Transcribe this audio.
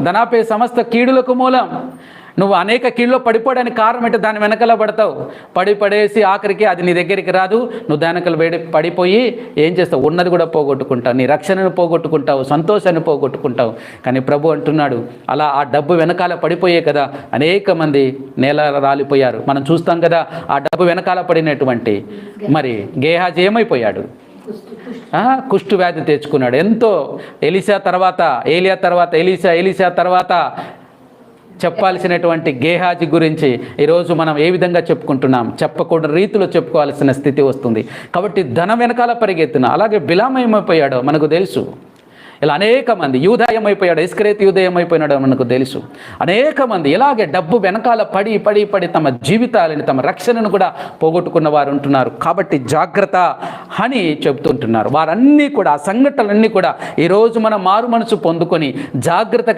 ధనాపే సమస్త కీడులకు మూలం. నువ్వు అనేక కీడులో పడిపోవడానికి కారణం అంటే దాని వెనకాల పడతావు. పడేసి ఆఖరికి అది నీ దగ్గరికి రాదు. నువ్వు దాని వెనకాల పడిపోయి ఏం చేస్తావు? ఉన్నది కూడా పోగొట్టుకుంటావు, నీ రక్షణను పోగొట్టుకుంటావు, సంతోషాన్ని పోగొట్టుకుంటావు. కానీ ప్రభు అంటున్నాడు, అలా ఆ డబ్బు వెనకాల పడిపోయే కదా అనేక మంది నేల రాలిపోయారు. మనం చూస్తాం కదా ఆ డబ్బు వెనకాల పడినటువంటి మరి గేహాజీ ఏమైపోయాడు? కుష్టు వ్యాధి తెచ్చుకున్నాడు. ఎంతో ఎలీషా తర్వాత ఎలీషా తర్వాత చెప్పాల్సినటువంటి గేహాజీ గురించి ఈరోజు మనం ఏ విధంగా చెప్పుకుంటున్నాం? చెప్పకూడని రీతిలో చెప్పుకోవాల్సిన స్థితి వస్తుంది. కాబట్టి ధనం వెనకాల పరిగెత్తున. అలాగే బిలాము ఏమైపోయాడో మనకు తెలుసు. ఇలా అనేక మంది, యూదా ఏమైపోయాడు, ఇస్కరేతు యూదా ఏమైపోయినాడో మనకు తెలుసు. అనేక మంది ఇలాగే డబ్బు వెనకాల పడి తమ జీవితాలని, తమ రక్షణను కూడా పోగొట్టుకున్న వారు ఉంటున్నారు. కాబట్టి జాగ్రత్త అని చెబుతుంటున్నారు. వారన్నీ కూడా, ఆ సంఘటనలన్నీ కూడా ఈరోజు మనం మారు మనసు పొందుకొని జాగ్రత్త